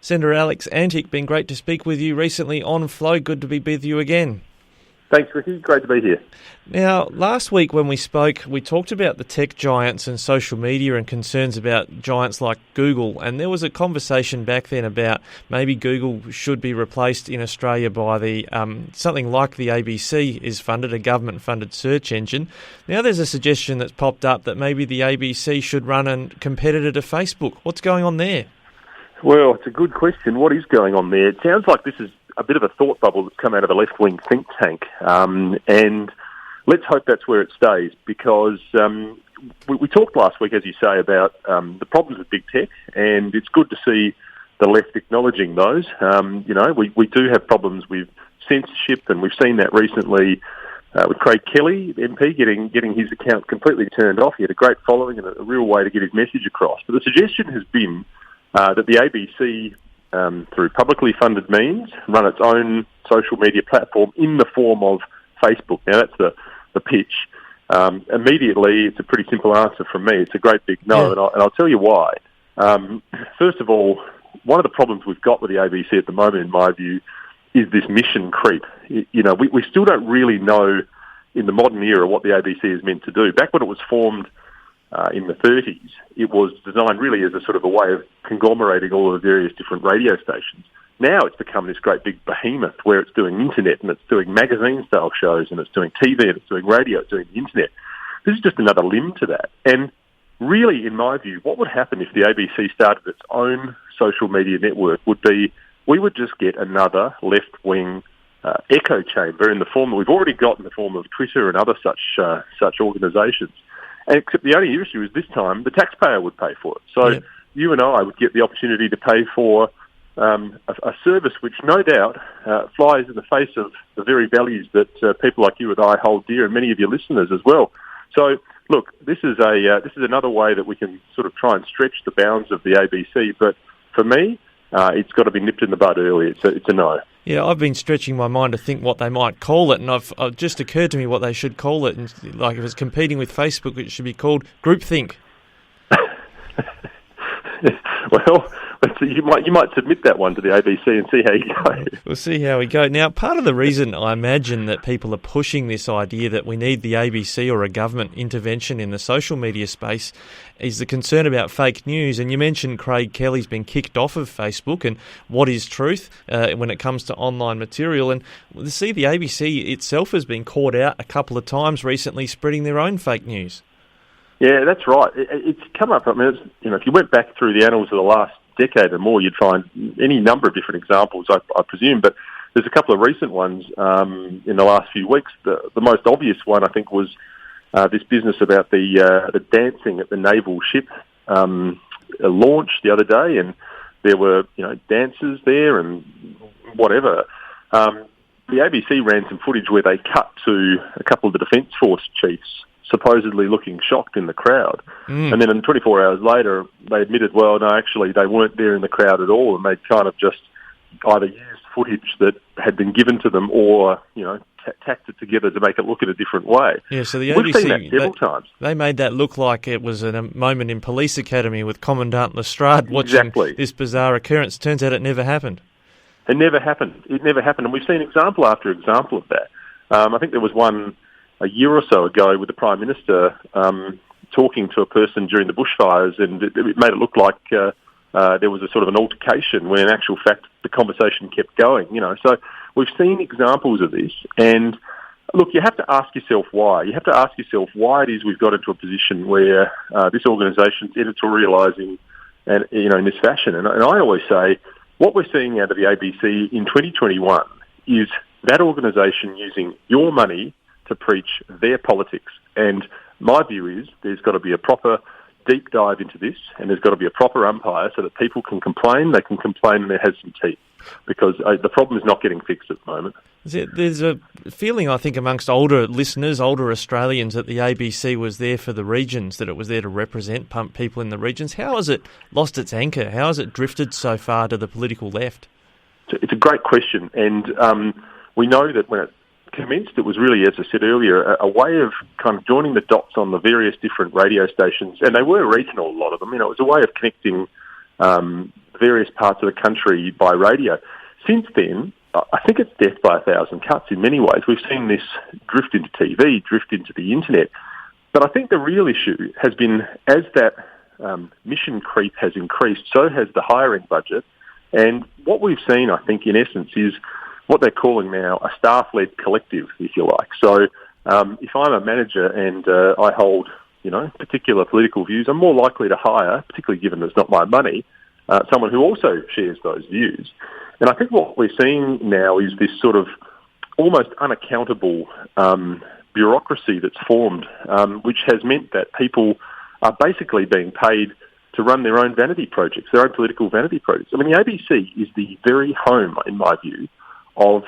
Senator Alex Antic, been great to speak with you recently on Flow. Good to be with you again. Thanks, Ricky. Great to be here. Now, last week when we spoke, we talked about the tech giants and social media and concerns about giants like Google, and there was a conversation back then about maybe Google should be replaced in Australia by the something like the ABC is funded, a government-funded search engine. Now there's a suggestion that's popped up that maybe the ABC should run a competitor to Facebook. What's going on there? Well, it's a good question. What is going on there? It sounds like this is a bit of a thought bubble that's come out of a left-wing think tank, and let's hope that's where it stays, because we talked last week, as you say, about the problems with big tech, and it's good to see the left acknowledging those. We do have problems with censorship, and we've seen that recently with Craig Kelly, MP, getting his account completely turned off. He had a great following and a real way to get his message across. But the suggestion has been that the ABC, through publicly funded means, run its own social media platform in the form of Facebook. Now, that's the pitch. Immediately, it's a pretty simple answer from me. It's a great big no, and I'll tell you why. First of all, one of the problems we've got with the ABC at the moment, in my view, is this mission creep. We still don't really know in the modern era what the ABC is meant to do. Back when it was formed in the 30s, it was designed really as a sort of a way of conglomerating all of the various different radio stations. Now it's become this great big behemoth where it's doing internet and it's doing magazine-style shows and it's doing TV and it's doing radio, it's doing the internet. This is just another limb to that. And really, in my view, what would happen if the ABC started its own social media network would be we would just get another left-wing echo chamber in the form that we've already got in the form of Twitter and other such organisations. Except the only issue is this time the taxpayer would pay for it. So you and I would get the opportunity to pay for a service which no doubt flies in the face of the very values that people like you and I hold dear, and many of your listeners as well. So, look, this is another way that we can sort of try and stretch the bounds of the ABC. But for me, it's got to be nipped in the bud early. It's a no. Yeah, I've been stretching my mind to think what they might call it, and it just occurred to me what they should call it. And like if it's competing with Facebook, it should be called groupthink. Well, you might submit that one to the ABC and see how you go. We'll see how we go. Now, part of the reason I imagine that people are pushing this idea that we need the ABC or a government intervention in the social media space is the concern about fake news. And you mentioned Craig Kelly's been kicked off of Facebook, and what is truth when it comes to online material. And see, the ABC itself has been caught out a couple of times recently spreading their own fake news. Yeah, that's right. It's come up. I mean, if you went back through the annals of the last decade or more, you'd find any number of different examples, I presume. But there's a couple of recent ones in the last few weeks. The most obvious one, I think, was this business about the dancing at the naval ship launch the other day, and there were dancers there and whatever. The ABC ran some footage where they cut to a couple of the Defence Force chiefs supposedly looking shocked in the crowd. And then 24 hours later, they admitted, well, no, actually, they weren't there in the crowd at all, and they'd kind of just either used footage that had been given to them or, tacked it together to make it look in a different way. Yeah, so the We've ABC, seen that several times. They made that look like it was a moment in Police Academy with Commandant Lestrade watching this bizarre occurrence. Turns out it never happened. It never happened. And we've seen example after example of that. I think there was one a year or so ago with the Prime Minister talking to a person during the bushfires, and it made it look like there was a sort of an altercation when in actual fact the conversation kept going. So we've seen examples of this, and look, you have to ask yourself why. You have to ask yourself why it is we've got into a position where this organisation's editorialising and in this fashion. And I always say what we're seeing out of the ABC in 2021 is that organisation using your money to preach their politics. And my view is there's got to be a proper deep dive into this, and there's got to be a proper umpire so that people can complain. They can complain and it has some teeth, because the problem is not getting fixed at the moment. There's a feeling, I think, amongst older listeners, older Australians, that the ABC was there for the regions, that it was there to represent people in the regions. How has it lost its anchor? How has it drifted so far to the political left? It's a great question, and we know that when it commenced, it was really, as I said earlier, a way of kind of joining the dots on the various different radio stations, and they were regional, a lot of them. It was a way of connecting various parts of the country by radio. Since then, I think it's death by a thousand cuts in many ways. We've seen this drift into TV, drift into the internet. But I think the real issue has been, as that mission creep has increased, so has the hiring budget. And what we've seen, I think, in essence, is what they're calling now a staff-led collective, if you like. So if I'm a manager and I hold, particular political views, I'm more likely to hire, particularly given it's not my money, someone who also shares those views. And I think what we're seeing now is this sort of almost unaccountable bureaucracy that's formed, which has meant that people are basically being paid to run their own vanity projects, their own political vanity projects. I mean, the ABC is the very home, in my view, of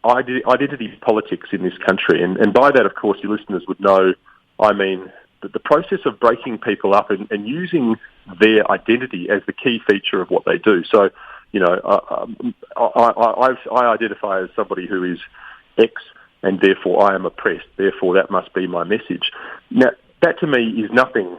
identity politics in this country. And by that, of course, your listeners would know, I mean that the process of breaking people up and using their identity as the key feature of what they do. So, I identify as somebody who is X, and therefore I am oppressed. Therefore, that must be my message. Now, that to me is has nothing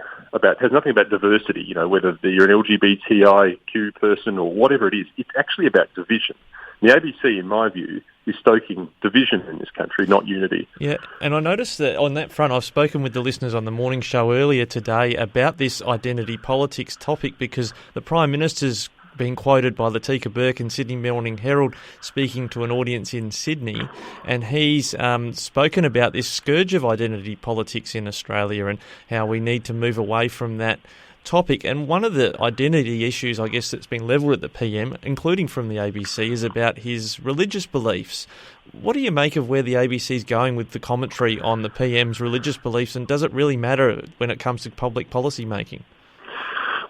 about diversity, whether you're an LGBTIQ person or whatever it is. It's actually about division. The ABC, in my view, is stoking division in this country, not unity. Yeah, and I noticed that on that front, I've spoken with the listeners on the morning show earlier today about this identity politics topic, because the Prime Minister's being quoted by Latika Burke in Sydney Morning Herald speaking to an audience in Sydney, and he's spoken about this scourge of identity politics in Australia and how we need to move away from that topic. And one of the identity issues, I guess, that's been levelled at the PM, including from the ABC, is about his religious beliefs. What do you make of where the ABC's going with the commentary on the PM's religious beliefs, and does it really matter when it comes to public policy making?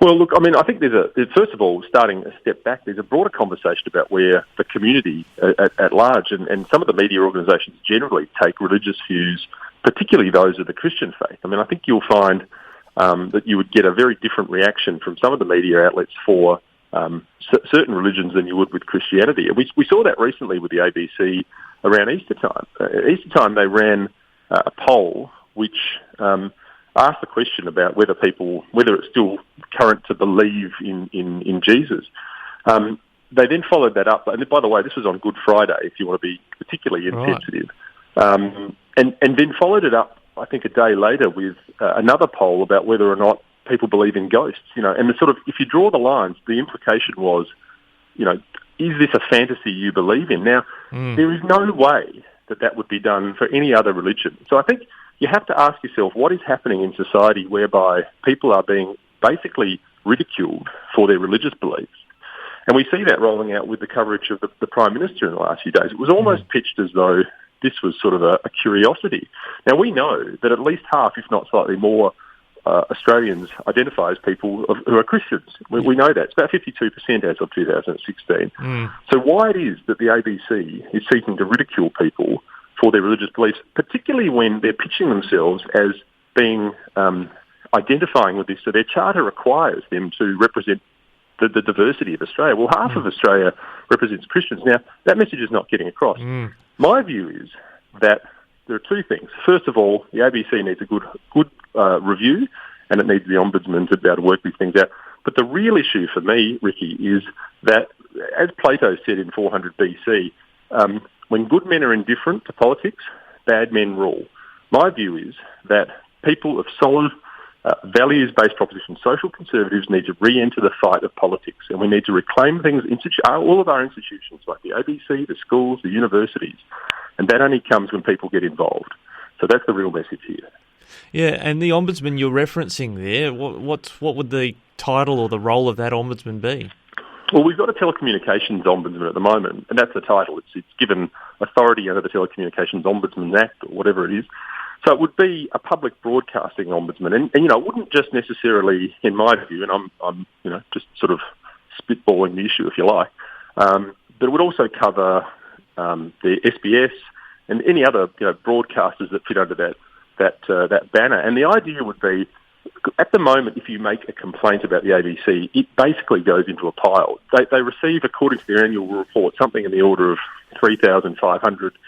Well, look, I mean, I think first of all, starting a step back, there's a broader conversation about where the community at large and some of the media organisations generally take religious views, particularly those of the Christian faith. I mean, I think you'll find that you would get a very different reaction from some of the media outlets for certain religions than you would with Christianity. And we saw that recently with the ABC around Easter time. Easter time, they ran a poll which asked the question about whether it's still current to believe in Jesus. They then followed that up, and by the way, this was on Good Friday, if you want to be particularly insensitive, and then followed it up, I think, a day later with another poll about whether or not people believe in ghosts. And the sort of, if you draw the lines, the implication was, is this a fantasy you believe in? Now, there is no way that would be done for any other religion. So I think you have to ask yourself, what is happening in society whereby people are being basically ridiculed for their religious beliefs? And we see that rolling out with the coverage of the Prime Minister in the last few days. It was almost pitched as though this was sort of a curiosity. Now, we know that at least half, if not slightly more, Australians identify as people who are Christians. We know that. It's about 52% as of 2016. So why it is that the ABC is seeking to ridicule people for their religious beliefs, particularly when they're pitching themselves as being identifying with this. So their charter requires them to represent the diversity of Australia. Well, half of Australia represents Christians. Now, that message is not getting across. My view is that there are two things. First of all, the ABC needs a good review, and it needs the Ombudsman to be able to work these things out. But the real issue for me, Ricky, is that, as Plato said in 400 BC, when good men are indifferent to politics, bad men rule. My view is that people of solid values-based propositions, social conservatives, need to re-enter the fight of politics, and we need to reclaim things, all of our institutions, like the ABC, the schools, the universities, and that only comes when people get involved. So that's the real message here. Yeah, and the Ombudsman you're referencing there, what would the title or the role of that Ombudsman be? Well, we've got a telecommunications ombudsman at the moment, and that's the title. It's given authority under the Telecommunications Ombudsman Act, or whatever it is. So it would be a public broadcasting ombudsman, and it wouldn't just necessarily, in my view, and I'm just sort of spitballing the issue, if you like, but it would also cover the SBS and any other broadcasters that fit under that banner. And the idea would be, at the moment, if you make a complaint about the ABC, it basically goes into a pile. They receive, according to their annual report, something in the order of 3,500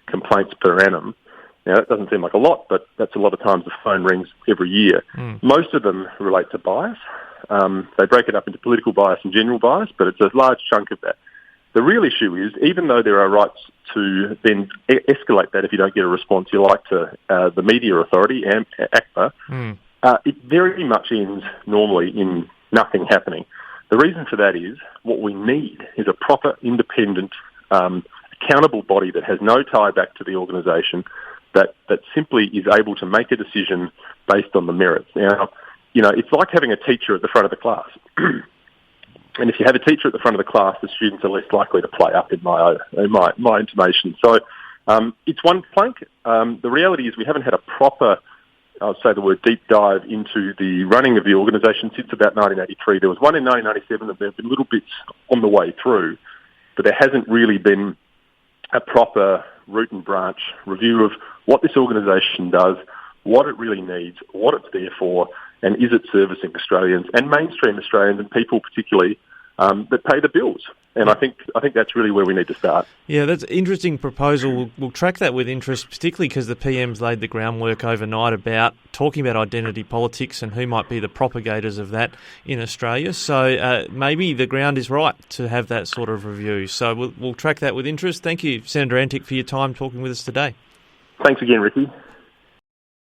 complaints per annum. Now, that doesn't seem like a lot, but that's a lot of times the phone rings every year. Most of them relate to bias. They break it up into political bias and general bias, but it's a large chunk of that. The real issue is, even though there are rights to then escalate that if you don't get a response you like to the media authority, ACMA, it very much ends normally in nothing happening. The reason for that is what we need is a proper, independent, accountable body that has no tie back to the organisation, that simply is able to make a decision based on the merits. Now, it's like having a teacher at the front of the class. And if you have a teacher at the front of the class, the students are less likely to play up in my intimation. So it's one plank. The reality is we haven't had a proper, I'll say the word, deep dive into the running of the organisation since about 1983. There was one in 1997 and there have been little bits on the way through, but there hasn't really been a proper root and branch review of what this organisation does, what it really needs, what it's there for, and is it servicing Australians and mainstream Australians and people particularly that pay the bills? And I think that's really where we need to start. Yeah, that's an interesting proposal. We'll track that with interest, particularly because the PM's laid the groundwork overnight about talking about identity politics and who might be the propagators of that in Australia. So maybe the ground is right to have that sort of review. So we'll track that with interest. Thank you, Senator Antic, for your time talking with us today. Thanks again, Ricky.